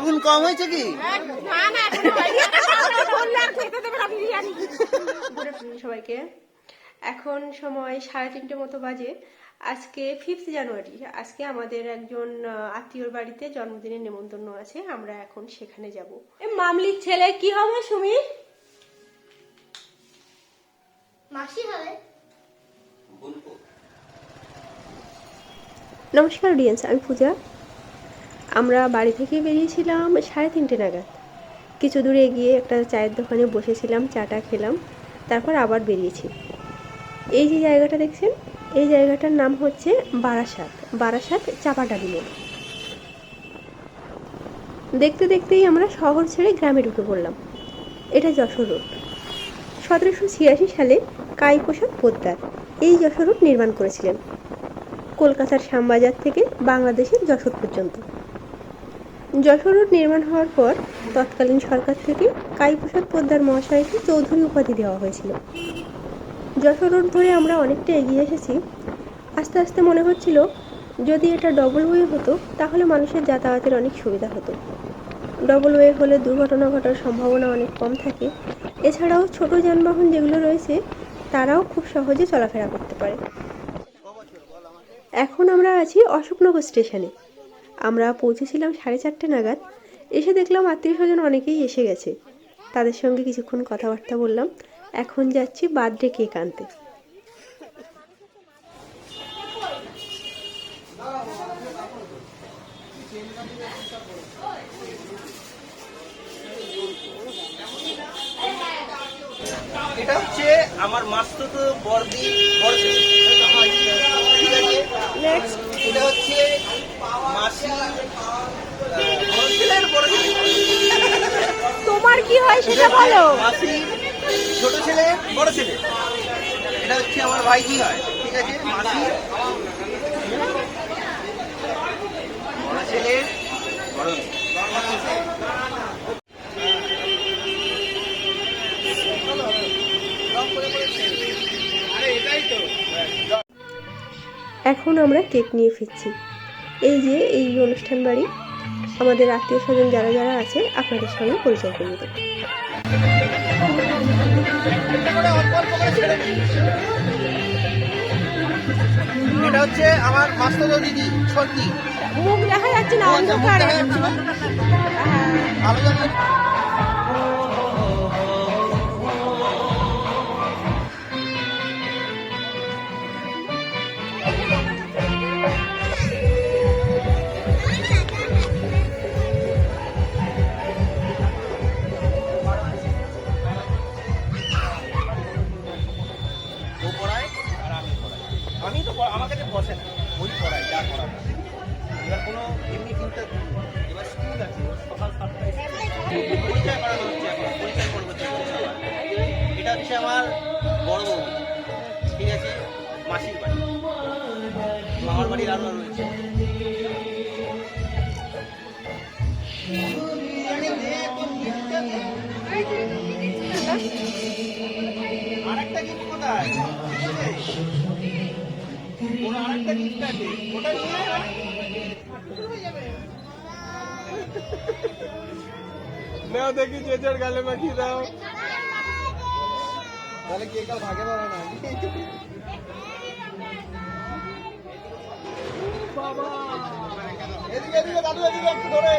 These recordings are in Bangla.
নুন কম হয়েছে কি? সবাইকে এখন সময় 3:30 মতো বাজে। আজকে 5 জানুয়ারি। আজকে আমাদের একজন আত্মীয়র বাড়িতে জন্মদিনের নেমন্তন্ন আছে, আমরা এখন সেখানে যাব। মামলির ছেলে কি হবে সুমি? মাসি হবে। নমস্কার অডিয়েন্স, আমি পূজা। আমরা বাড়ি থেকে বেরিয়েছিলাম 3:30 নাগাদ। কিছু দূরে গিয়ে একটা চায়ের দোকানে বসেছিলাম, চাটা খেলাম, তারপর আবার বেরিয়েছি। এই যে জায়গাটা দেখছেন, এই জায়গাটার নাম হচ্ছে বারাসাত চাপাডালি মোড়। দেখতে দেখতেই আমরা শহর ছেড়ে গ্রামে ঢুকে পড়লাম। এটা যশোর রোড। 1786 সালে কাইপ্রসাদ পোদ্দার এই যশোর রোড নির্মাণ করেছিলেন, কলকাতার শ্যামবাজার থেকে বাংলাদেশের যশোর পর্যন্ত। যশোর রোড নির্মাণ হওয়ার পর তৎকালীন সরকার থেকে কাইপ্রসাদ পোদ্দার মহাশয়কে চৌধুরী উপাধি দেওয়া হয়েছিল। যশোর রোড ধরে আমরা অনেকটা এগিয়ে এসেছি। আস্তে আস্তে মনে হচ্ছিল যদি এটা ডবল ওয়ে হতো তাহলে মানুষের যাতায়াতের অনেক সুবিধা হতো। ডবল ওয়ে হলে দুর্ঘটনা ঘটার সম্ভাবনা অনেক কম থাকে। এছাড়াও ছোট যানবাহন যেগুলো রয়েছে তারাও খুব সহজে চলাফেরা করতে পারে। এখন আমরা আছি অশোকনগর স্টেশনে। আমরা পৌঁছেছিলাম 4:30 নাগাদ। এসে দেখলাম আত্মীয় স্বজন অনেকেই এসে গেছে। তাদের সঙ্গে কিছুক্ষণ কথাবার্তা বললাম। এখন যাচ্ছি বার্থডে কেক আনতে। এটা হচ্ছে আমার মাস্তুতো বড়দি বড় ছেলে, ঠিক আছে। নেক্সট এটা হচ্ছে মাসি বড় ছেলের বড় ছেলে। তোমার কি হয় সেটা বলো। মাসি ছোট ছেলে বড় ছেলে। এটা হচ্ছে আমার ভাইজি হয়, ঠিক আছে। মাসি বড় ছেলে বড় মেয়ে। এখন আমরা কেক নিয়ে ফিরছি। এই যে এই অনুষ্ঠান বাড়ি, আমাদের আত্মীয় স্বজন যারা যারা আছে আপনাদের সঙ্গে পরিচয় করিয়ে দেব। এটা হচ্ছে আমার মাস্তুতো দিদি সত্যি। মুখ দেখা যাচ্ছে না, অন্ধকার। ভালো জানেন। আমি তো আমার কাছে বসে না, ওই পড়াই যা করার। এবার কোনো এমনি চিন্তা, এবার স্কুল আছে সকাল 7টায় পরিচয় করানো হচ্ছে, এখন পরিচয় করবো। এটা হচ্ছে আমার বড় বউ, ঠিক আছে, মাসির বাড়ি। মামার বাড়ির আরো রয়েছে। আরেকটা গিফট কোথায়? ওরা আরেকটা গিফট আছে, ওটা নিয়ে নাও দেখি চেচার গালে মাখিয়ে দাও, তাহলে কে কাল ভাগে পাবে না। বাবা এদিকে এদিকে দাদু, এদিকে একটু ধরে।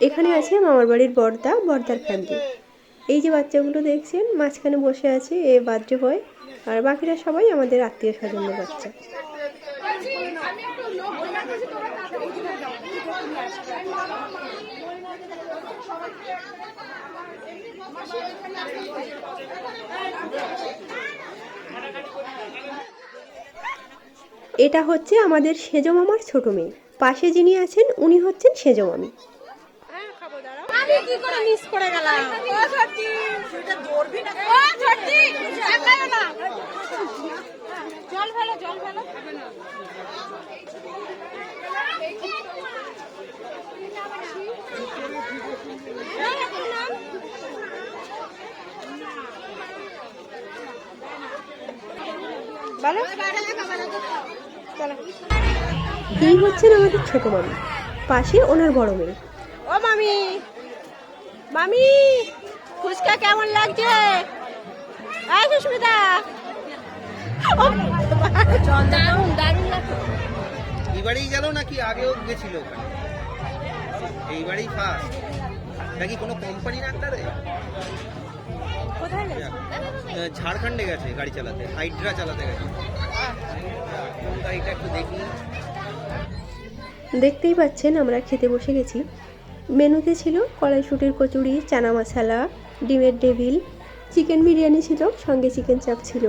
এখানে আছে মামার বাড়ির বর্দার ফ্যামিলি। এই যে বাচ্চাগুলো দেখছেন মাঝখানে বসে আছে, এ বার্থডে বয়, আর বাকিরা সবাই আমাদের আত্মীয় স্বজনের বাচ্চা। এটা হচ্ছে আমাদের সেজো মামার ছোট মেয়ে। পাশে যিনি আছেন উনি হচ্ছেন সেজো মামি। আমি কি করে মিস করে গেলাম? ও ঝটকি, এটা ধরবি না। ও ঝটকি, চাকায় না। জল ফেলো, জল ফেলো। বলো চলো। এই হচ্ছেন আমাদের ছোট মামি, পাশে ওনার বড় মেয়ে। ও মামি, মামি ফুচকা কেমন লাগছে? এই সুস্মিতা, এইবারেই গেল নাকি আগেও গেছিল ওখানে? এইবারেই ফার্স্ট নাকি কোনো কোম্পানি না একটা রে? কোথায় গেছে? ঝাড়খণ্ডে গেছে গাড়ি চালাতে, হাইড্রা চালাতে গেছে। কোন গাড়িটা একটু দেখি। দেখতেই পাচ্ছেন আমরা খেতে বসে গেছি। মেনুতে ছিল কড়াইশুটির কচুরি, চানা মশলা, ডিমের ডেভিল, চিকেন বিরিয়ানি ছিল, সঙ্গে চিকেন চাপ ছিল,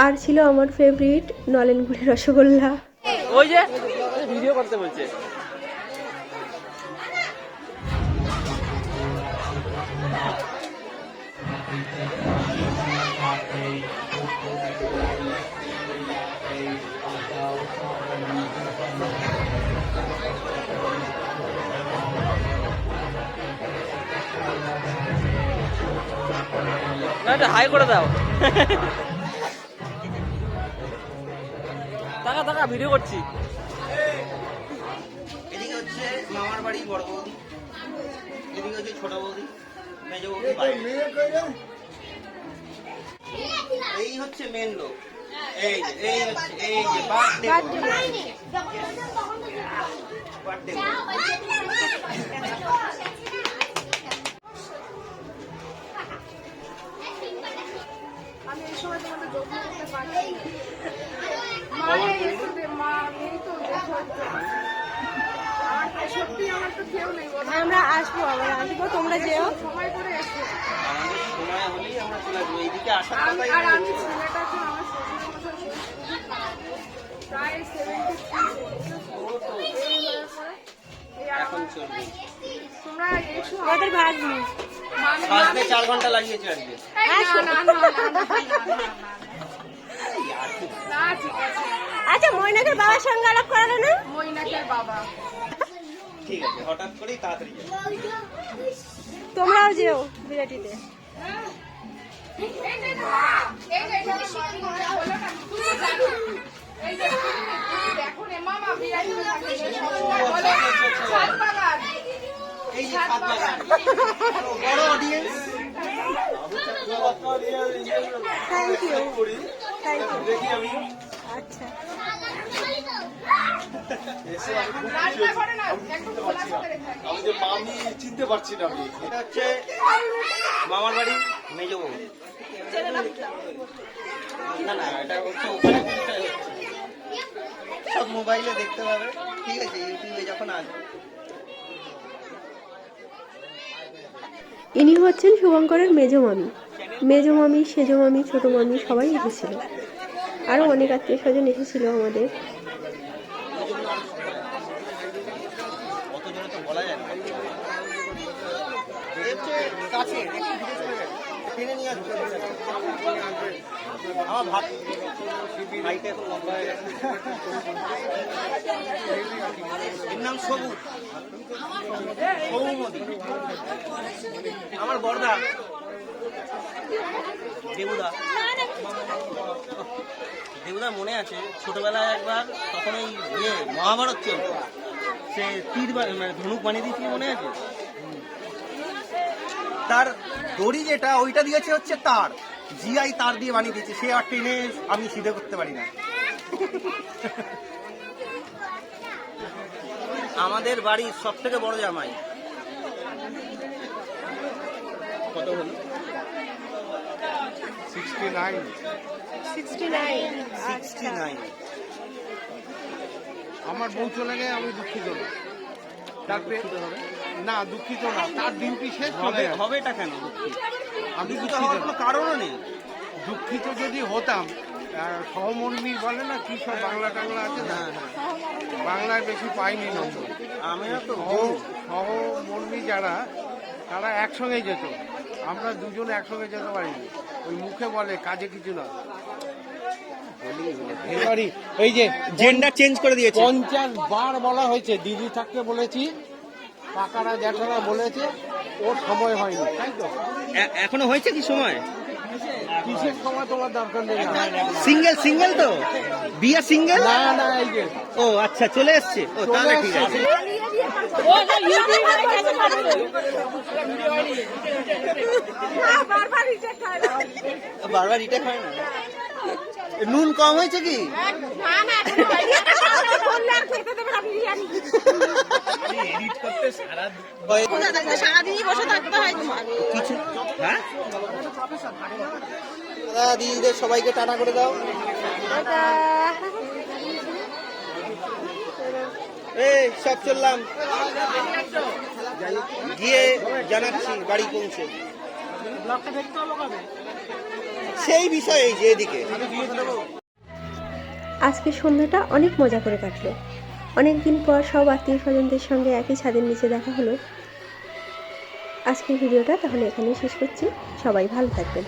আর ছিল আমার ফেভারিট নলেন গুড়ের রসগোল্লা। ওই যে ভিডিও করতে বলছে। না এটা হাই করে দাও। টাকা টাকা ভিডিও করছি। এদিকে হচ্ছে মামার বাড়ি বড় বৌদি, এদিকে হচ্ছে ছোট বৌদি, মেজ বৌদি বাইরে। এই হচ্ছে মেন লোক। এই যে বার্থডে আমি এই সময় তোমাদের যোগ করতে পারি। মা এই তো সত্যি আমার তো কেউ নেই। আমরা আসবো, আবার আসবো, তোমরা যেও সময় করে এসো। আমাদের সময় হলেই আমরা চলে আসবো। এইদিকে আসার কথাই আর আমি ছেলেটা তো আমার প্রায় 73 এখন চলবে। তোমরা এসো, আমাদের ভাগ নেই। আসতে 4 ঘন্টা লাগিয়েছে আজকে। আচ্ছা মৈনাকের বাবার সঙ্গে আলাপ করালো না? মৈনাকের বাবা ঠিক আছে, হঠাৎ করেই তাড়াতাড়ি যাবে। তোমরাও যেও বিরাটিতে। দেখো রে মামা বিরাটিতে থাকে বলে সাত বাগান। এই যে সাত বাগান বড় audience. Thank you, thank you. আচ্ছা রান্নাঘরে না একটু খোলা করে রেখে। আমি যে মামি চিনতে পারছি না আমি। এটা হচ্ছে মামার বাড়ি মেজ বউ। না না এটা হচ্ছে ওখানে সব মোবাইলে দেখতে পাবে, ঠিক আছে, ইউটিউবে যখন আসবে। ইনি হচ্ছেন শুভঙ্করের মেজো মামি। মেজো মামি, সেজো মামি, ছোট মামি সবাই এসেছিল, আরও অনেক আত্মীয় স্বজন এসেছিল আমাদের। অত জোরে তো বলা যায় না। এই হচ্ছে কাছে একটু দূরে চলে গেছে, টেনে নিয়ে আসবে। আমার ভাত ভাইটা এখন লম্বা হয়ে গেছে। এর নাম সবুজ, সৌমদি। আমার বড়দা দেবুদা। দেবুদা মনে আছে ছোটবেলায় একবার, তখন এই মহাভারত চলত, সে তীর মানে ধনুক বানিয়ে দিয়েছিল, মনে আছে? তার দড়ি যেটা ওইটা দিয়েছে হচ্ছে তার জিআই তার দিয়ে বানিয়ে দিয়েছে, সে আর টেনে আমি সিধে করতে পারি না। আমাদের বাড়ির সব থেকে বড় জামাই। কত হলো? 69 69। আমার বউ চলে গেলে আমি দুঃখিত না। তারপরে না দুঃখিত না, তার ডিউটি শেষ চলে গেছে। হবে এটা কেন দুঃখিত? আমি দুঃখিত দুঃখিত হওয়ার না। কোনো কারণও নেই। দুঃখিত যদি হতাম, সহমর্মী বলে না কি সব বাংলা টাংলা আছে না, বাংলায় বেশি পাইনি নম্বর। আমিও তো সহমর্মী যারা, তারা একসঙ্গে যেত, আমরা দুজন একসঙ্গে যেতে পারিনি। ওই মুখে বলে, কাজে কিছু না। এবারই এই যে জেন্ডার চেঞ্জ করে দিয়েছে। 50 বার বলা হয়েছে, দিদি থাকতে বলেছি, কাকারা জ্যাঠারা বলেছে, ওর সময় হয়নি, তাই তো? এখনো হয়েছে কি সময়? কিসের সময় তোমার দরকার নেই সিঙ্গেল সিঙ্গেল তো বিয়ে সিঙ্গেল না না এই যে ও আচ্ছা চলে এসছে ও তাহলে ঠিক আছে বারবার রিটেক হয় না নুন কম হয়েছে কি সারাদিনই বসে থাকতে হয় তোমার। কিছু হ্যাঁ দাদা দিদিদের সবাইকে টাটা করে দাও এই সব চললাম গিয়ে জানাচ্ছি বাড়ি পৌঁছে সেই বিষয়ে যে এদিকে আজকে সন্ধ্যাটা অনেক মজা করে কাটলো। অনেক দিন পর সব আত্মীয় স্বজনদের সঙ্গে একই ছাদের নিচে দেখা হলো। আজকের ভিডিওটা তাহলে এখানেই শেষ করছি। সবাই ভালো থাকবেন।